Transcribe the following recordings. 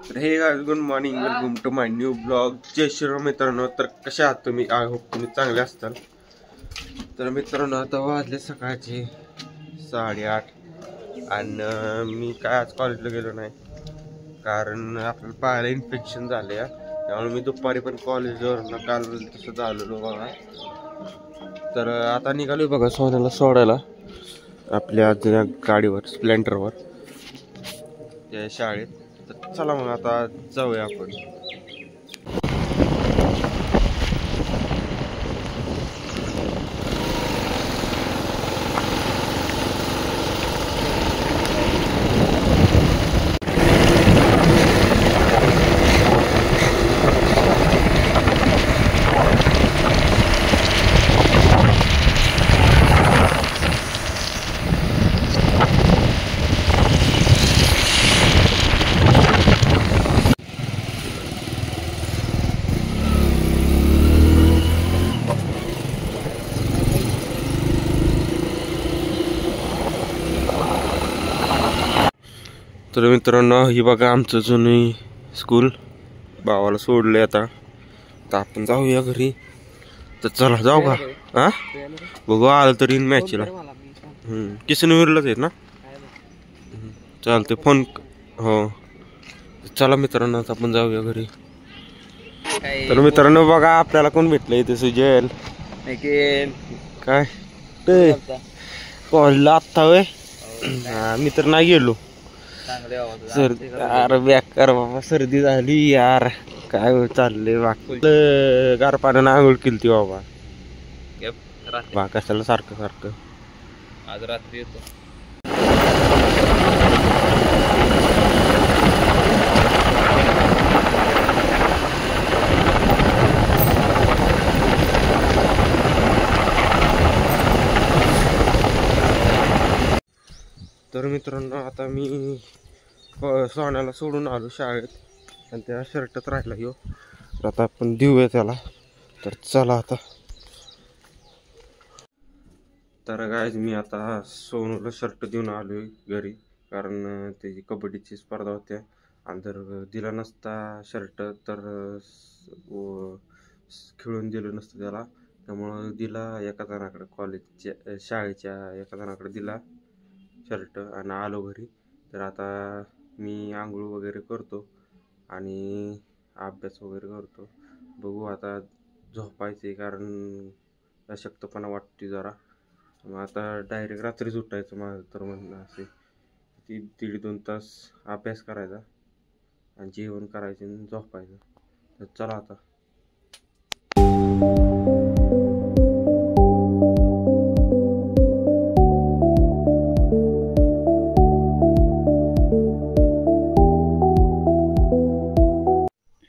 तर हे good morning, welcome to my new blog. जय श्रीराम मित्रांनो. तर कशा आहात तुम्ही? आय होप तुम्ही चांगले असताल. तर मित्रांनो आता वाजले सकाळचे 8:30 आणि मी काय आज कॉलेजला गेलो नाही कारण आपल्याला पायाला इन्फेक्शन झाले या. त्यामुळे मी दुपारी पण कॉलेजवर काल तसं झालेलो बघा. तर आता निघालो बघा सोन्याला सोडायला आपल्या जुन्या गाडीवर स्प्लेंडरवर त्या शाळेत. तर चला मग आता जाऊया आपण. तर मित्रांनो ही बघा आमचं जुनी स्कूल. भावाला सोडले आता. तर आपण जाऊया घरी. तर चला जाऊ का? हा बघू आलं तरी मॅचला. किशनवीरलाच आहेत ना? चालते फोन. हो चला मित्रांनो आता आपण जाऊया घरी. तर मित्रांनो बघा आपल्याला कोण भेटलं इथे? सुजल. काय ते कॉलेजला आत्ता वय? मी तर नाही गेलो. सर्दी यार बेकार बाबा, सर्दी झाली यार. काय चाललंय गार पाण्यानं आंघोळ केली ती बाबा. कशाला सारखं सारखं आज रात्री येतो. तर मित्रांनो आता मी सोन्याला सोडून आलो शाळेत आणि त्या शर्टात राहिला ह्यो. आता आपण देऊया त्याला. तर चला आता. तर गायज मी आता सोनूला शर्ट देऊन आलोय घरी कारण त्याची कबड्डीची स्पर्धा होत्या आणि जर दिला नसता शर्ट तर खेळून दिलं नसतं त्याला. त्यामुळं दिला एका जणाकडे, कॉलेजच्या शाळेच्या एका जणाकडे दिला शर्ट आणि आलो घरी. तर आता मी आंघोळ वगैरे करतो आणि अभ्यास वगैरे करतो. बघू आता झोपायचे कारण अशक्तपणा वाटते जरा. मग आता डायरेक्ट रात्रीच उठायचं माझं तर म्हणणं असे. 1.5-2 तास अभ्यास करायचा आणि जेवण करायचे आणि झोपायचं. तर चला आता.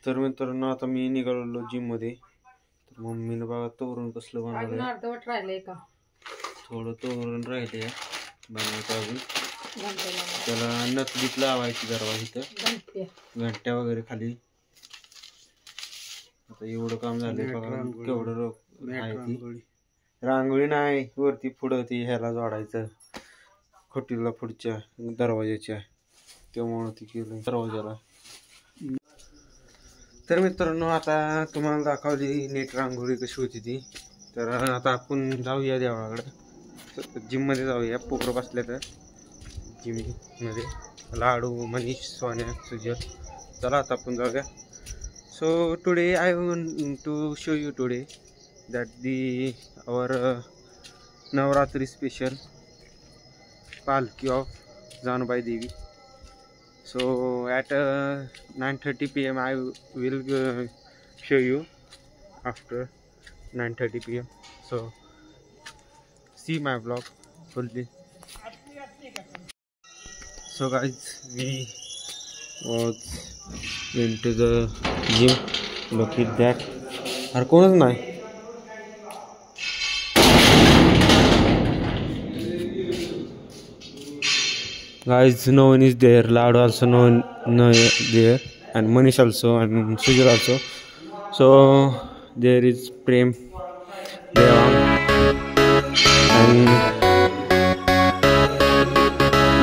तर मित्रांनो आता मी निघालो जिम मध्ये. तर मम्मीनं बघा तोरण कसलं बनवलंय. थोडं तोरण राहिले बनवायचं अजून. त्याला नथबीत लावायची जरा इथं घंट्या वगैरे खाली. आता एवढं काम झालंय बघा. केवढं आहे ती रांगोळी नाही वरती पुढं ती ह्याला जोडायचं खोटीला पुढच्या दरवाजाच्या. त्यामुळं ती केलं दरवाजाला. तर मित्रांनो आता तुम्हाला दाखवली नीट रांगोळी कशी होती ती. तर आता आपण जाऊया देवळाकडे. जिममध्ये जाऊया. पोरं बसल्या तर जिममध्ये लाडू, मनीष, सोन्या, सुजल. चला आता आपण जाऊया. So today I want to show you today that the our Navratri special palkhi of Janubai Devi. So at 9:30 PM I will show you after 9:30 PM. So see my vlog fully. So guys, we was went to the gym. Look at that. और कोणच नाही. Guys, no one is there. Lad also no there, and Manish also, and Sujal also. So there is Prem, Devang, and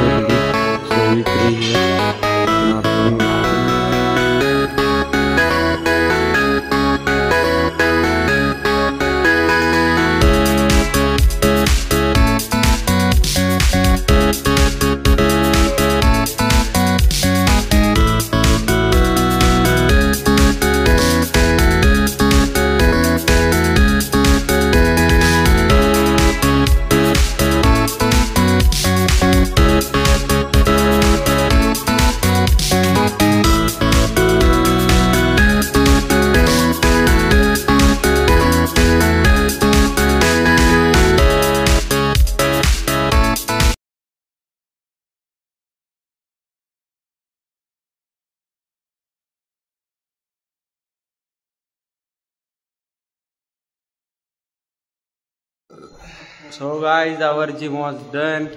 Murli. So we three here. So guys, our gym was done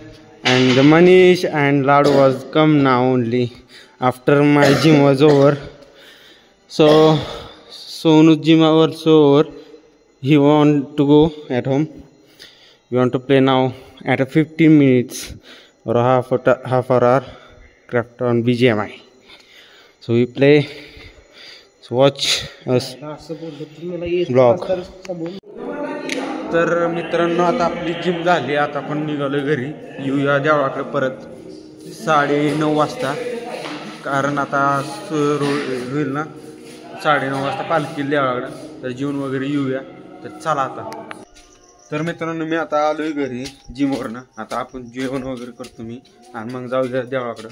and Manish and Ladu was come now only after my gym was over. So Sonu's gym also over. He want to go at home. We want to play now at a 15 minutes or half hour craft on BGMI. So we play. So watch us vlog. तर मित्रांनो आता आपली gym झाली. आता आपण निघालो घरी. येऊया देवळाकडे परत 9:30 वाजता, कारण आता होईल ना 9:30 वाजता पालखी देवळाकडे. तर जेवण वगैरे येऊया. तर चला आता. तर मित्रांनो मी आता आलोय घरी जिमवरनं. आता आपण जेवण वगैरे करतो मी आणि मग जाऊया देवळाकडं.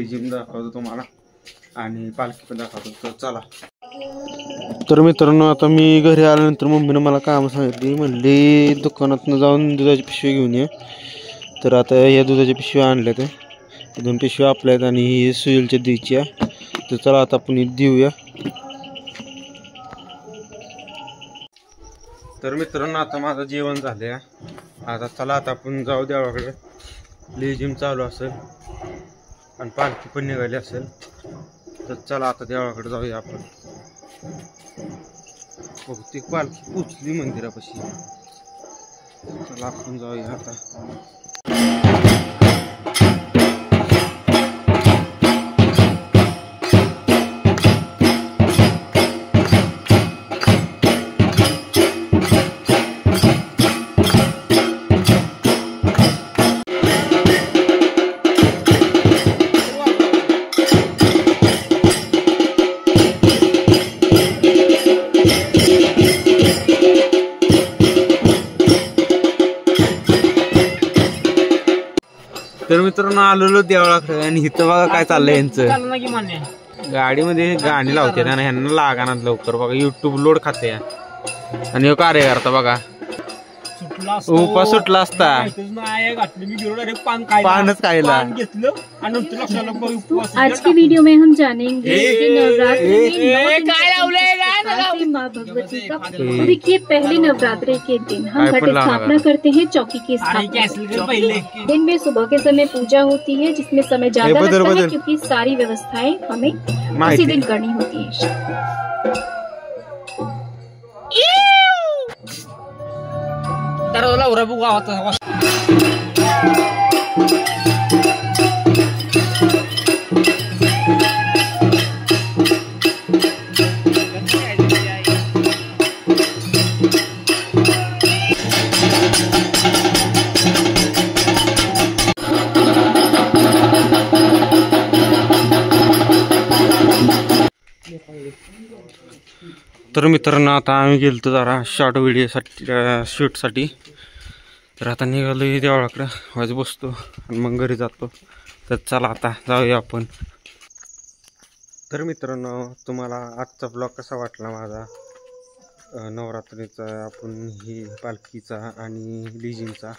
जिम दाखवतो तुम्हाला आणि पालखी पण दाखवतो. तर चला. तर मित्रांनो आता मी घरी आल्यानंतर मम्मीनं मला काम सांगितली. म्हणली दुकानातनं जाऊन दुधाची पिशवी घेऊन ये. तर आता या दुधाच्या पिशव्या आणल्या. ते 2 पिशव्या आपल्या आहेत आणि ही सुईलच्या द्यायची आहे. तर चला आता आपण देऊया. तर मित्रांनो आता माझं जेवण झालं. आता चला आता आपण जाऊ देवाकडे. लेझिम चालू असेल आणि पालखी पण निघाली असेल. तर चला आता देवाकडे जाऊया आपण. बहुतेक पालखी पोचली मंदिरापाशी. चला आपण जाऊया आता. तर मित्रांनो आलेलो देवळाकडे आणि इथं बघा काय चाललंय यांचं. गाडीमध्ये गाणी लावते आणि ह्यांना लागाना लवकर. बघा युट्यूब लोड खाते आणि हे कार्य करता बघा. उपा सुटला असता पानच खायला. आज की वीडियो में हम जानेंगे कि नवरात्रि में माँ भगवती का। देखिए पहले नवरात्रि के दिन हम घट स्थापना करते हैं, चौकी की स्थापना। दिन में सुबह के समय पूजा होती है जिसमें समय ज्यादा लगता है क्योंकि सारी व्यवस्थाएं हमें उसी दिन करनी होती है। तर मित्रांनो आता आम्ही गेलो जरा शॉर्ट व्हिडिओसाठी शूटसाठी. तर आता निघालो देवळाकडं. वाज बसतो आणि मग घरी जातो. तर चला आता जाऊया आपण. तर मित्रांनो तुम्हाला आजचा ब्लॉग कसा वाटला माझा नवरात्रीचा, आपण ही पालखीचा आणि लिजिंगचा.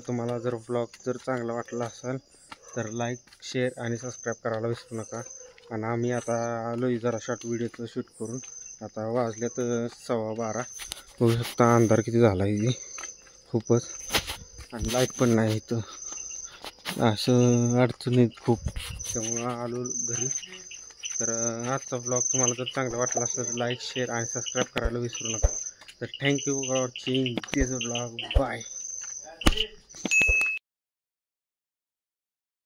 तुम्हाला जर ब्लॉग जर चांगला वाटला असेल तर लाईक, शेअर आणि सबस्क्राईब करायला विसरू नका. आणि आम्ही आता आलो जरा शॉर्ट व्हिडिओचं शूट करून. आता वाजल्यात 12:15. बघू शकता अंधार किती झाला आहे खूपच. आणि लाईट पण नाही इथं. असं अडचणीत खूप, त्यामुळं आलो घरी. तर आजचा ब्लॉग तुम्हाला जर चांगला वाटला असेल तर लाईक, शेअर आणि सबस्क्राईब करायला विसरू नका. तर thank you for watching this blog. Bye.